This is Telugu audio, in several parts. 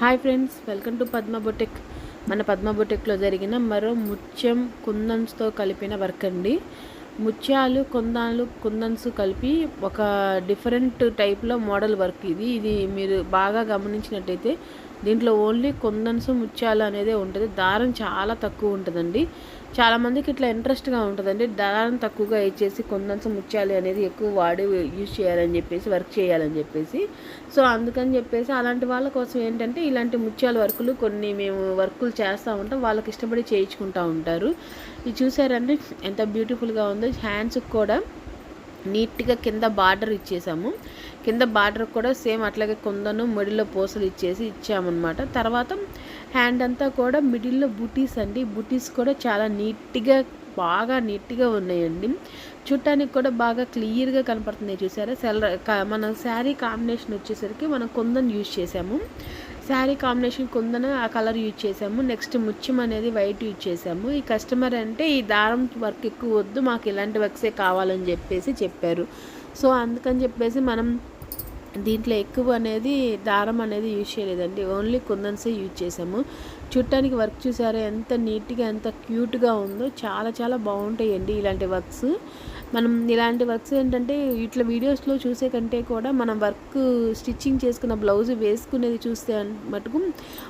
Hi friends, welcome to Padma boutique. మన పద్మ బొటెక్లో జరిగిన మరో ముత్యం కుందన్స్తో కలిపిన వర్క్ అండి. ముత్యాలు కుందన్స్ కలిపి ఒక డిఫరెంట్ టైప్లో మోడల్ వర్క్ ఇది మీరు బాగా గమనించినట్టయితే దీంట్లో ఓన్లీ కుందన్స్ ముత్యాలు అనేది ఉంటుంది. దారం చాలా తక్కువ ఉంటుందండి. చాలామందికి ఇట్లా ఇంట్రెస్ట్గా ఉంటుందండి. దారం తక్కువగా ఇచ్చేసి కుందన్స్ ముత్యాలు అనేది ఎక్కువ వాడి యూజ్ చేయాలని చెప్పేసి, వర్క్ చేయాలని చెప్పేసి. సో అందుకని చెప్పేసి అలాంటి వాళ్ళ కోసం ఏంటంటే ఇలాంటి ముత్యాల వర్కులు కొన్ని మేము వర్కులు చేస్తూ ఉంటాం. వాళ్ళకి ఇష్టపడి చేయించుకుంటూ ఉంటారు. ఇది చూసారండి ఎంత బ్యూటిఫుల్గా ఉందో. హ్యాండ్స్కి కూడా నీట్గా కింద బార్డర్ ఇచ్చేసాము. కింద బార్డర్ కూడా సేమ్ అట్లాగే కుందను మిడిల్లో పూసలు ఇచ్చామన్నమాట. తర్వాత హ్యాండ్ అంతా కూడా మిడిల్లో బుటీస్ అండి. బుటీస్ కూడా చాలా బాగా నీట్గా ఉన్నాయండి. చూడటానికి కూడా బాగా క్లియర్గా కనపడుతున్నాయి. చూసారా, మన శారీ కాంబినేషన్ వచ్చేసరికి మనం కుందన్ యూజ్ చేసాము. శారీ కాంబినేషన్ కుందన ఆ కలర్ యూజ్ చేసాము. నెక్స్ట్ ముత్యం అనేది వైట్ యూజ్ చేసాము. ఈ కస్టమర్ అంటే ఈ దారం వర్క్ ఎక్కువ వద్దు, మాకు ఇలాంటి వర్క్సే కావాలని చెప్పేసి చెప్పారు. సో అందుకని చెప్పేసి మనం దీంట్లో ఎక్కువ అనేది దారం అనేది యూజ్ చేయలేదండి. ఓన్లీ కుందన్సే యూజ్ చేసాము. చూడటానికి వర్క్ చూసారా ఎంత నీట్గా ఎంత క్యూట్గా ఉందో. చాలా చాలా బాగుంటాయండి ఇలాంటి వర్క్స్. మనం ఇలాంటి వర్క్స్ ఏంటంటే ఇట్లా వీడియోస్లో చూసే కంటే కూడా మనం వర్క్ స్టిచ్చింగ్ చేసుకున్న బ్లౌజ్ వేసుకునేది చూస్తే మటుకు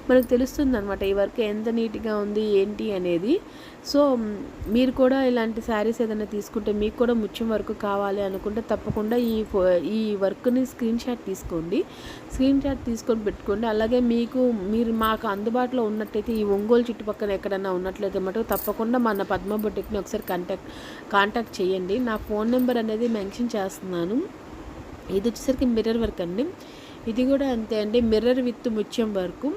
మనకు తెలుస్తుంది అనమాట ఈ వర్క్ ఎంత నీట్గా ఉంది ఏంటి అనేది. సో మీరు కూడా ఇలాంటి శారీస్ ఏదైనా తీసుకుంటే మీకు కూడా ముత్యం వర్క్ కావాలి అనుకుంటే తప్పకుండా ఈ వర్క్ని స్క్రీన్ షాట్ తీసుకోండి. స్క్రీన్ షాట్ తీసుకొని పెట్టుకోండి. అలాగే మీరు మాకు అందుబాటులో ఉన్నట్టయితే ఈ ఒంగోలు చుట్టుపక్కల ఎక్కడన్నా ఉన్నట్లయితే మటుకు తప్పకుండా మన పద్మ బొటిక్ని ఒకసారి కాంటాక్ట్ చేయండి. నా ఫోన్ నెంబర్ అనేది మెన్షన్ చేస్తున్నాను. ఇది వచ్చేసరికి మిర్రర్ వర్క్ అండి. ఇది కూడా అంతే అండి, మిర్రర్ విత్ ముత్యం వర్క్.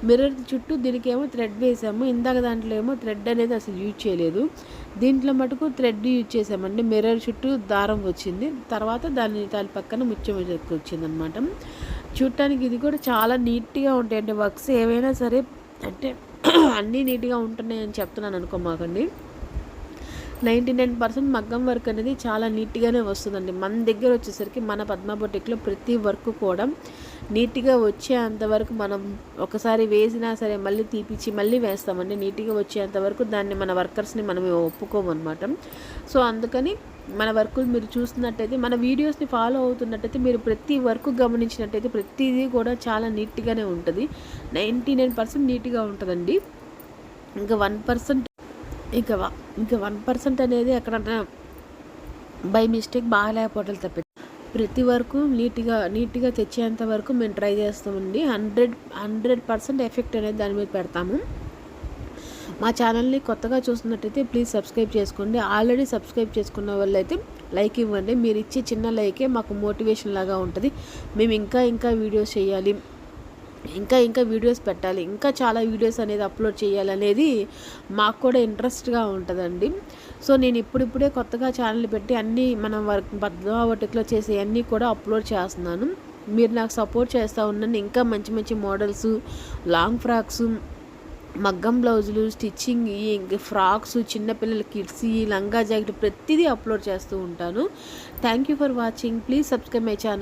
మిర్రర్ చుట్టూ దీనికేమో థ్రెడ్ వేసాము. ఇందాక దాంట్లో ఏమో థ్రెడ్ అనేది అసలు యూజ్ చేయలేదు. దీంట్లో మటుకు థ్రెడ్ యూజ్ చేసామండి. మిర్రర్ చుట్టూ దారం వచ్చింది. తర్వాత దాని పక్కన ముత్యం వచ్చిందనమాట. చూడటానికి ఇది కూడా చాలా నీట్గా ఉంటాయండి వర్క్స్. ఏవైనా సరే అంటే అన్నీ నీట్గా ఉంటున్నాయని చెప్తున్నాను అనుకోమాకండి. 99% మగ్గం వర్క్ అనేది చాలా నీట్గానే వస్తుందండి. మన దగ్గర వచ్చేసరికి మన పద్మ బొటిక్లో ప్రతి వర్క్ కూడా నీట్గా వచ్చేంతవరకు మనం ఒకసారి వేసినా సరే మళ్ళీ తీపిచ్చి మళ్ళీ వేస్తామండి. నీట్గా వచ్చేంతవరకు దాన్ని మన వర్కర్స్ని మనం ఒప్పుకోమన్నమాట. సో అందుకని మన వర్కులు మీరు చూస్తున్నట్టయితే, మన వీడియోస్ని ఫాలో అవుతున్నట్టయితే మీరు ప్రతి వర్క్ గమనించినట్టయితే ప్రతిదీ కూడా చాలా నీట్గానే ఉంటుంది. 99% నీట్గా ఉంటుందండి. ఇంకా 1% అనేది ఎక్కడన్నా బై మిస్టేక్ బాగాలేకపోవడం తప్ప ప్రతి వరకు నీట్గా తెచ్చేంత వరకు మేము ట్రై చేస్తామండి. 100% ఎఫెక్ట్ అనేది దాని మీద పెడతాము. మా ఛానల్ని కొత్తగా చూస్తున్నట్టయితే ప్లీజ్ సబ్స్క్రైబ్ చేసుకోండి. ఆల్రెడీ సబ్స్క్రైబ్ చేసుకున్న వాళ్ళైతే లైక్ ఇవ్వండి. మీరు ఇచ్చే చిన్న లైకే మాకు మోటివేషన్ లాగా ఉంటుంది. మేము ఇంకా వీడియోస్ చేయాలి, ఇంకా వీడియోస్ పెట్టాలి, ఇంకా చాలా వీడియోస్ అనేది అప్లోడ్ చేయాలనేది మాకు కూడా ఇంట్రెస్ట్గా ఉంటుందండి. సో నేను ఇప్పుడిప్పుడే కొత్తగా ఛానల్ పెట్టి అన్నీ మనం పద్మ బొటిక్లో చేసే అన్నీ కూడా అప్లోడ్ చేస్తున్నాను. మీరు నాకు సపోర్ట్ చేస్తూ ఉండండి. ఇంకా మంచి మోడల్స్, లాంగ్ ఫ్రాక్స్, మగ్గం బ్లౌజులు, స్టిచ్చింగ్, ఫ్రాక్స్, చిన్నపిల్లల కిడ్స్, లంగా జాకెట్ ప్రతిదీ అప్లోడ్ చేస్తూ ఉంటాను. Thank you for watching. Please subscribe my channel.